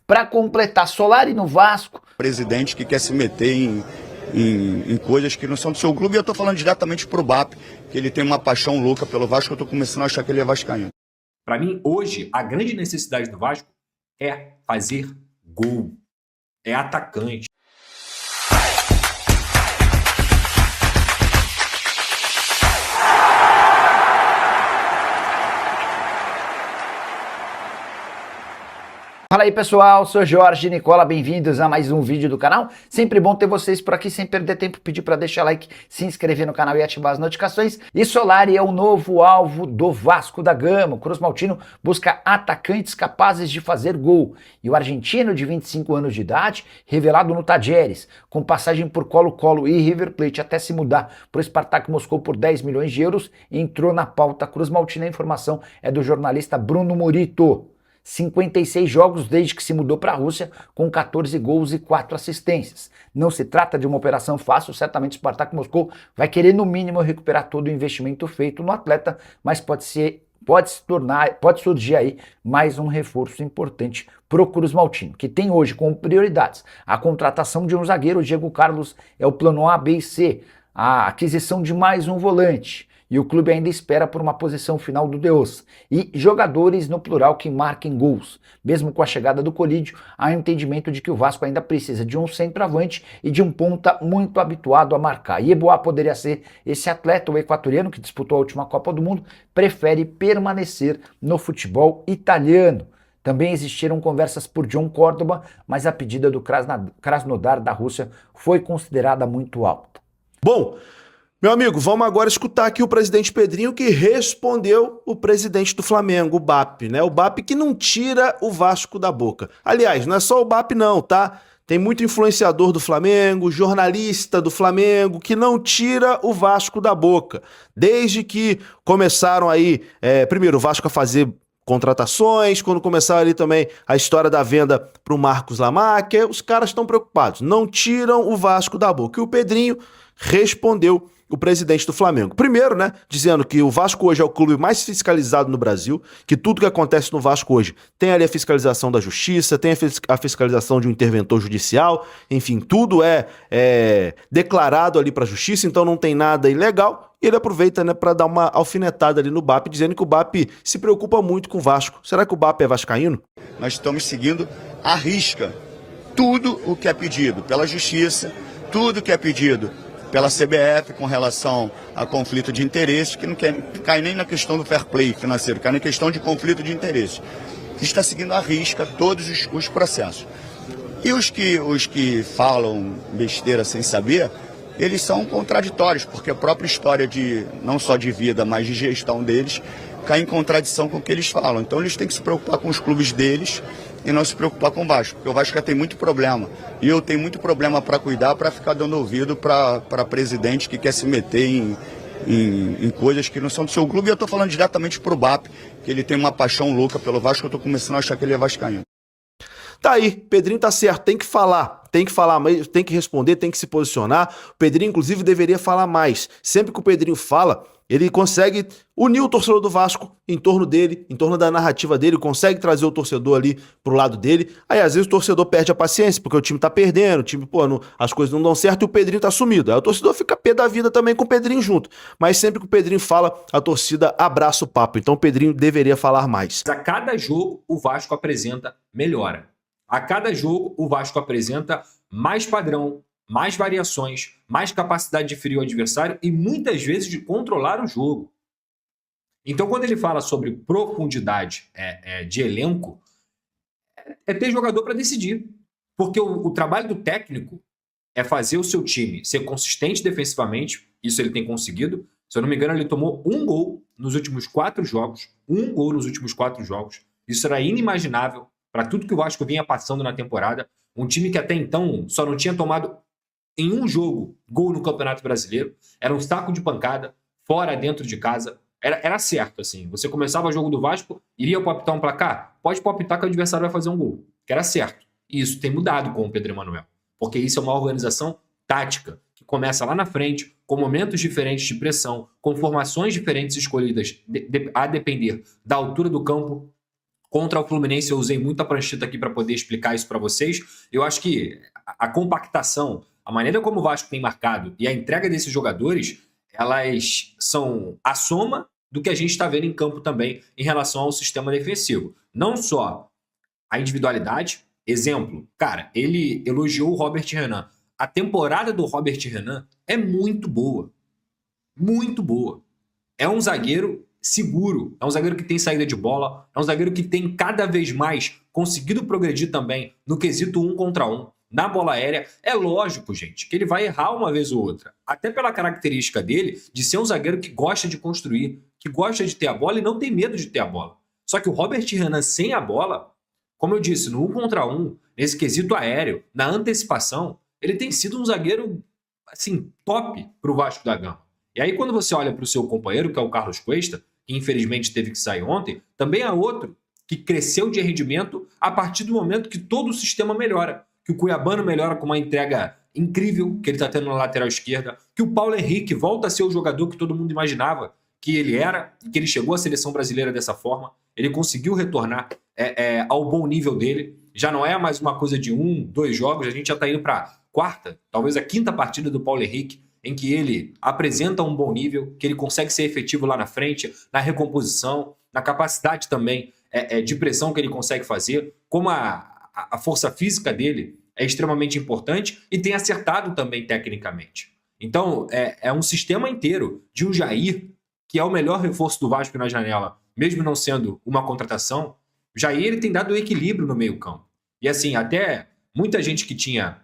Para completar, Solari no Vasco. Presidente que quer se meter em coisas que não são do seu clube, e eu estou falando diretamente pro BAP, que ele tem uma paixão louca pelo Vasco, eu estou começando a achar que ele é vascaíno. Para mim, hoje, a grande necessidade do Vasco é fazer gol. É atacante. Fala aí pessoal, sou Jorge Nicola, bem-vindos a mais um vídeo do canal. Sempre bom ter vocês por aqui, sem perder tempo, pedir para deixar like, se inscrever no canal e ativar as notificações. E Solari é o novo alvo do Vasco da Gama. O Cruz Maltino busca atacantes capazes de fazer gol. E o argentino de 25 anos de idade, revelado no Tajeres, com passagem por Colo-Colo e River Plate até se mudar para o Spartak Moscou por 10 milhões de euros, entrou na pauta Cruz Maltino. A informação é do jornalista Bruno Murito. 56 jogos desde que se mudou para a Rússia, com 14 gols e 4 assistências. Não se trata de uma operação fácil, certamente o Spartak Moscou vai querer no mínimo recuperar todo o investimento feito no atleta, mas pode surgir aí mais um reforço importante pro Cruz Maltino, que tem hoje como prioridades a contratação de um zagueiro. O Diego Carlos é o plano A, B e C, a aquisição de mais um volante, e o clube ainda espera por uma posição final do Deus, e jogadores no plural que marquem gols. Mesmo com a chegada do Colídio, há um entendimento de que o Vasco ainda precisa de um centroavante e de um ponta muito habituado a marcar. E Yeboah poderia ser esse atleta. O equatoriano, que disputou a última Copa do Mundo, prefere permanecer no futebol italiano. Também existiram conversas por John Córdoba, mas a pedida do Krasnodar da Rússia foi considerada muito alta. Bom, meu amigo, vamos agora escutar aqui o presidente Pedrinho, que respondeu o presidente do Flamengo, o BAP, né? O BAP que não tira o Vasco da boca. Aliás, não é só o BAP não, tá? Tem muito influenciador do Flamengo, jornalista do Flamengo, que não tira o Vasco da boca. Desde que começaram aí, primeiro o Vasco a fazer contratações, quando começaram ali também a história da venda para o Marcos Lamáquia, os caras estão preocupados, não tiram o Vasco da boca. E o Pedrinho respondeu o presidente do Flamengo. Primeiro, né, dizendo que o Vasco hoje é o clube mais fiscalizado no Brasil, que tudo que acontece no Vasco hoje tem ali a fiscalização da justiça, tem a fiscalização de um interventor judicial, enfim, tudo é declarado ali para a justiça, então não tem nada ilegal. E ele aproveita, né, para dar uma alfinetada ali no BAP, dizendo que o BAP se preocupa muito com o Vasco. Será que o BAP é vascaíno? Nós estamos seguindo à risca tudo o que é pedido pela justiça, tudo que é pedido pela CBF com relação a conflito de interesses, que não cai nem na questão do fair play financeiro, cai na questão de conflito de interesses. A gente está seguindo à risca todos os processos. E os que falam besteira sem saber, eles são contraditórios, porque a própria história não só de vida, mas de gestão deles, cai em contradição com o que eles falam. Então eles têm que se preocupar com os clubes deles e não se preocupar com o Vasco, porque o Vasco já tem muito problema. E eu tenho muito problema para cuidar, para ficar dando ouvido para presidente que quer se meter em coisas que não são do seu clube. E eu estou falando diretamente pro BAP, que ele tem uma paixão louca pelo Vasco, eu estou começando a achar que ele é vascaíno. Tá aí, Pedrinho tá certo, tem que falar, mas tem que responder, tem que se posicionar. O Pedrinho, inclusive, deveria falar mais. Sempre que o Pedrinho fala, ele consegue unir o torcedor do Vasco em torno dele, em torno da narrativa dele, consegue trazer o torcedor ali pro lado dele. Aí, às vezes, o torcedor perde a paciência, porque o time tá perdendo, o time, as coisas não dão certo e o Pedrinho tá sumido. Aí o torcedor fica pé da vida também com o Pedrinho junto. Mas sempre que o Pedrinho fala, a torcida abraça o papo. Então o Pedrinho deveria falar mais. A cada jogo, o Vasco apresenta melhora. A cada jogo, o Vasco apresenta mais padrão, mais variações, mais capacidade de ferir o adversário e muitas vezes de controlar o jogo. Então, quando ele fala sobre profundidade de elenco, é ter jogador para decidir. Porque o trabalho do técnico é fazer o seu time ser consistente defensivamente, isso ele tem conseguido. Se eu não me engano, ele tomou um gol nos últimos 4 jogos. Um gol nos últimos 4 jogos. Isso era inimaginável para tudo que o Vasco vinha passando na temporada. Um time que até então só não tinha tomado em um jogo gol no Campeonato Brasileiro. Era um saco de pancada, fora, dentro de casa. Era certo, assim. Você começava o jogo do Vasco, iria palpitar um placar? Pode palpitar que o adversário vai fazer um gol. Que era certo. E isso tem mudado com o Pedro Emanuel. Porque isso é uma organização tática, que começa lá na frente, com momentos diferentes de pressão, com formações diferentes escolhidas a depender da altura do campo, Contra o Fluminense eu usei muita prancheta aqui para poder explicar isso para vocês. Eu acho que a compactação, a maneira como o Vasco tem marcado e a entrega desses jogadores, elas são a soma do que a gente está vendo em campo também em relação ao sistema defensivo. Não só a individualidade, exemplo, cara, ele elogiou o Robert Renan. A temporada do Robert Renan é muito boa. Muito boa. É um zagueiro seguro, é um zagueiro que tem saída de bola, é um zagueiro que tem cada vez mais conseguido progredir também no quesito 1 contra 1, na bola aérea. É lógico, gente, que ele vai errar uma vez ou outra, até pela característica dele de ser um zagueiro que gosta de construir, que gosta de ter a bola e não tem medo de ter a bola. Só que o Robert Renan sem a bola, como eu disse, no 1 contra 1, nesse quesito aéreo, na antecipação, ele tem sido um zagueiro assim, top para o Vasco da Gama. E aí, quando você olha para o seu companheiro, que é o Carlos Cuesta, que infelizmente teve que sair ontem, também é outro que cresceu de rendimento a partir do momento que todo o sistema melhora. Que o Cuiabano melhora com uma entrega incrível que ele está tendo na lateral esquerda, que o Paulo Henrique volta a ser o jogador que todo mundo imaginava que ele era, que ele chegou à seleção brasileira dessa forma, ele conseguiu retornar ao bom nível dele. Já não é mais uma coisa de 1, 2 jogos, a gente já está indo para a quarta, talvez a quinta partida do Paulo Henrique, em que ele apresenta um bom nível, que ele consegue ser efetivo lá na frente, na recomposição, na capacidade também de pressão que ele consegue fazer, como a força física dele é extremamente importante e tem acertado também tecnicamente. Então, é um sistema inteiro de um Jair, que é o melhor reforço do Vasco na janela, mesmo não sendo uma contratação. O Jair ele tem dado equilíbrio no meio campo. E assim, até muita gente que tinha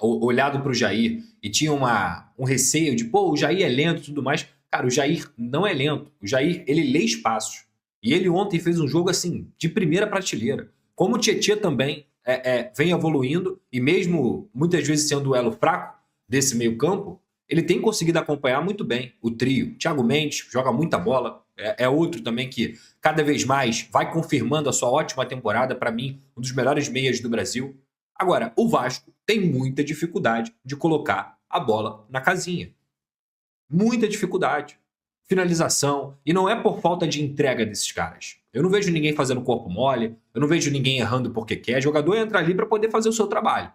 olhado para o Jair e tinha um receio de, pô, o Jair é lento e tudo mais. Cara, o Jair não é lento. O Jair, ele lê espaços. E ele ontem fez um jogo, assim, de primeira prateleira. Como o Tietê também vem evoluindo, e mesmo muitas vezes sendo o elo fraco desse meio campo, ele tem conseguido acompanhar muito bem o trio. Thiago Mendes joga muita bola, é outro também que cada vez mais vai confirmando a sua ótima temporada, para mim, um dos melhores meias do Brasil. Agora, o Vasco tem muita dificuldade de colocar a bola na casinha. Muita dificuldade. Finalização. E não é por falta de entrega desses caras. Eu não vejo ninguém fazendo corpo mole, eu não vejo ninguém errando porque quer. O jogador entra ali para poder fazer o seu trabalho.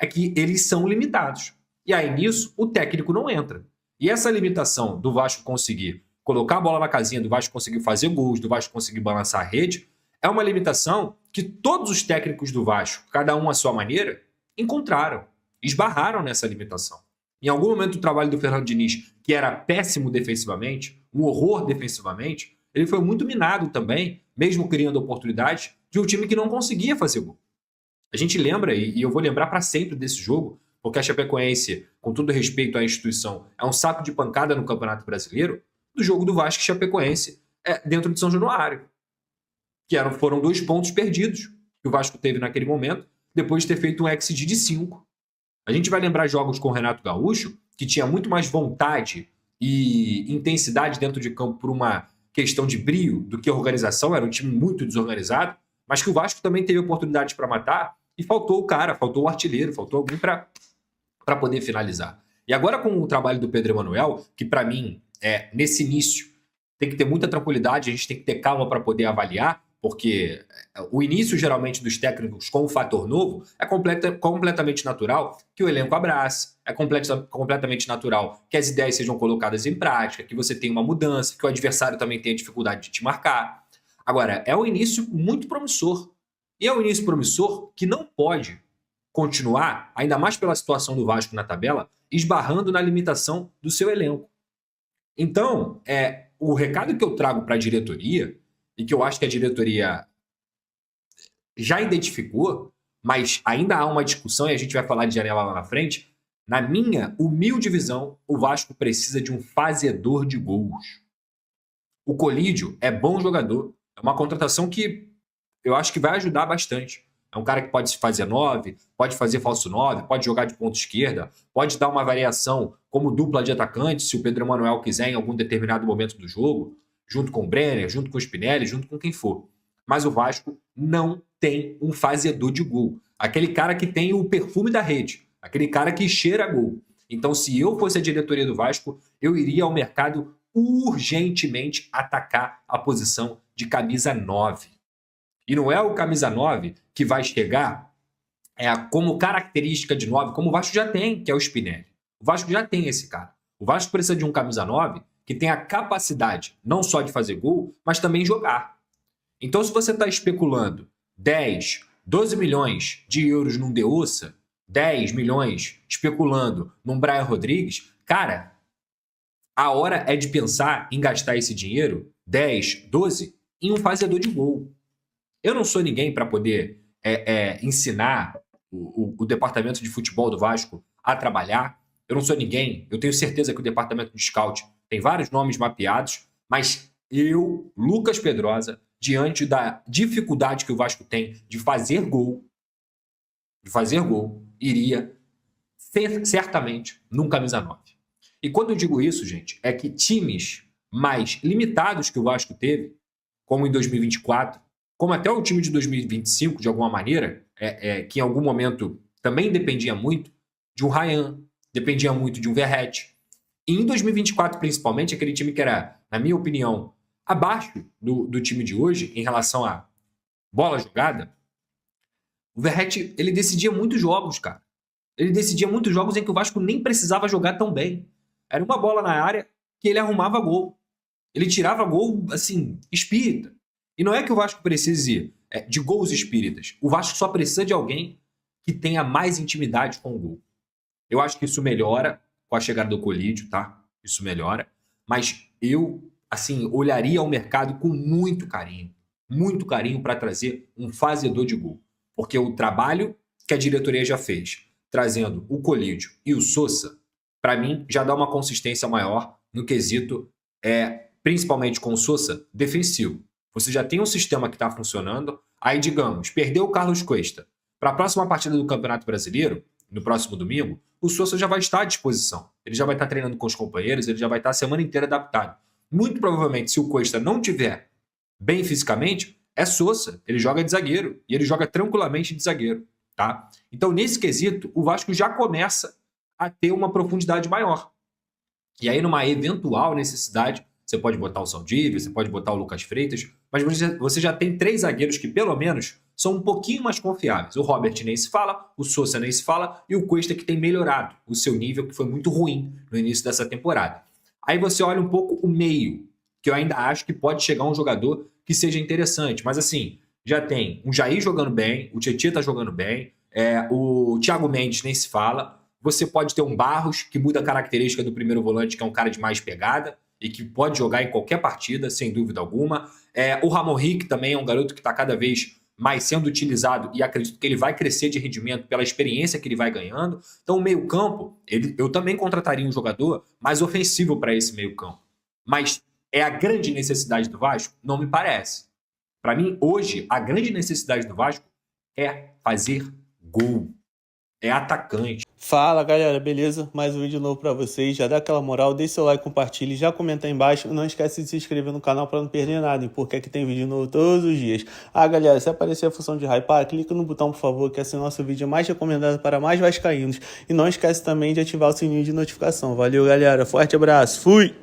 É que eles são limitados. E aí, nisso, o técnico não entra. E essa limitação do Vasco conseguir colocar a bola na casinha, do Vasco conseguir fazer gols, do Vasco conseguir balançar a rede, é uma limitação que todos os técnicos do Vasco, cada um à sua maneira, encontraram, esbarraram nessa limitação. Em algum momento do trabalho do Fernando Diniz, que era péssimo defensivamente, um horror defensivamente, ele foi muito minado também, mesmo criando oportunidades, de um time que não conseguia fazer gol. A gente lembra, e eu vou lembrar para sempre desse jogo, porque a Chapecoense, com todo respeito à instituição, é um saco de pancada no Campeonato Brasileiro, do jogo do Vasco e Chapecoense dentro de São Januário. Que foram 2 pontos perdidos que o Vasco teve naquele momento, depois de ter feito um XG de 5. A gente vai lembrar jogos com o Renato Gaúcho, que tinha muito mais vontade e intensidade dentro de campo por uma questão de brio do que organização, era um time muito desorganizado, mas que o Vasco também teve oportunidades para matar e faltou o cara, faltou o artilheiro, faltou alguém para poder finalizar. E agora com o trabalho do Pedro Emanuel, que para mim, nesse início, tem que ter muita tranquilidade, a gente tem que ter calma para poder avaliar, porque o início, geralmente, dos técnicos com o fator novo é completamente natural que o elenco abrace, é completamente natural que as ideias sejam colocadas em prática, que você tenha uma mudança, que o adversário também tenha dificuldade de te marcar. Agora, é um início muito promissor. E é um início promissor que não pode continuar, ainda mais pela situação do Vasco na tabela, esbarrando na limitação do seu elenco. Então, o recado que eu trago para a diretoria, e que eu acho que a diretoria já identificou, mas ainda há uma discussão e a gente vai falar de janela lá na frente, na minha humilde visão, o Vasco precisa de um fazedor de gols. O Colídio é bom jogador, é uma contratação que eu acho que vai ajudar bastante. É um cara que pode fazer 9, pode fazer falso 9, pode jogar de ponta esquerda, pode dar uma variação como dupla de atacante, se o Pedro Emanuel quiser em algum determinado momento do jogo, junto com o Brenner, junto com o Spinelli, junto com quem for. Mas o Vasco não tem um fazedor de gol. Aquele cara que tem o perfume da rede, aquele cara que cheira gol. Então, se eu fosse a diretoria do Vasco, eu iria ao mercado urgentemente atacar a posição de camisa 9. E não é o camisa 9 que vai chegar como característica de 9, como o Vasco já tem, que é o Spinelli. O Vasco já tem esse cara. O Vasco precisa de um camisa 9 que tenha a capacidade não só de fazer gol, mas também jogar. Então, se você está especulando 10, 12 milhões de euros num Deussa, 10 milhões especulando num Brian Rodrigues, cara, a hora é de pensar em gastar esse dinheiro, 10, 12, em um fazedor de gol. Eu não sou ninguém para poder ensinar o departamento de futebol do Vasco a trabalhar. Eu não sou ninguém. Eu tenho certeza que o departamento de scout tem vários nomes mapeados, mas eu, Lucas Pedrosa, diante da dificuldade que o Vasco tem de fazer gol, iria certamente num camisa 9. E quando eu digo isso, gente, é que times mais limitados que o Vasco teve, como em 2024, como até o time de 2025, de alguma maneira, que em algum momento também dependia muito de um Ryan, dependia muito de um Verratti. E em 2024, principalmente, aquele time que era, na minha opinião, abaixo do time de hoje, em relação a bola jogada, o Verratti, ele decidia muitos jogos, cara. Ele decidia muitos jogos em que o Vasco nem precisava jogar tão bem. Era uma bola na área que ele arrumava gol. Ele tirava gol, assim, espírita. E não é que o Vasco precise de gols espíritas. O Vasco só precisa de alguém que tenha mais intimidade com o gol. Eu acho que isso melhora com a chegada do Colídio, tá? Isso melhora. Mas eu, assim, olharia ao mercado com muito carinho para trazer um fazedor de gol. Porque o trabalho que a diretoria já fez, trazendo o Colídio e o Sousa, para mim, já dá uma consistência maior no quesito, principalmente com o Sousa, defensivo. Você já tem um sistema que está funcionando, aí, digamos, perdeu o Carlos Cuesta. Para a próxima partida do Campeonato Brasileiro, no próximo domingo, o Sousa já vai estar à disposição. Ele já vai estar treinando com os companheiros, ele já vai estar a semana inteira adaptado. Muito provavelmente, se o Cuesta não tiver bem fisicamente, é Sousa. Ele joga de zagueiro, e ele joga tranquilamente de zagueiro. Tá? Então, nesse quesito, o Vasco já começa a ter uma profundidade maior. E aí, numa eventual necessidade, você pode botar o Saldívia, você pode botar o Lucas Freitas, mas você já tem 3 zagueiros que, pelo menos, são um pouquinho mais confiáveis. O Robert nem se fala, o Sousa nem se fala, e o Cuesta que tem melhorado o seu nível, que foi muito ruim no início dessa temporada. Aí você olha um pouco o meio, que eu ainda acho que pode chegar um jogador que seja interessante. Mas assim, já tem um Jair jogando bem, o Tietchan tá jogando bem, o Thiago Mendes nem se fala. Você pode ter um Barros, que muda a característica do primeiro volante, que é um cara de mais pegada e que pode jogar em qualquer partida, sem dúvida alguma. O Ramon Henrique também é um garoto que está cada vez mais sendo utilizado e acredito que ele vai crescer de rendimento pela experiência que ele vai ganhando. Então, o meio-campo, eu também contrataria um jogador mais ofensivo para esse meio-campo. Mas é a grande necessidade do Vasco? Não me parece. Para mim, hoje, a grande necessidade do Vasco é fazer gol. É atacante. Fala galera, beleza? Mais um vídeo novo pra vocês. Já dá aquela moral, deixa seu like, compartilhe, já comenta aí embaixo. Não esquece de se inscrever no canal pra não perder nada, porque aqui tem vídeo novo todos os dias. Galera, se aparecer a função de hypar, clica no botão por favor, que esse é o nosso vídeo mais recomendado para mais vascaínos. E não esquece também de ativar o sininho de notificação. Valeu galera, forte abraço, fui!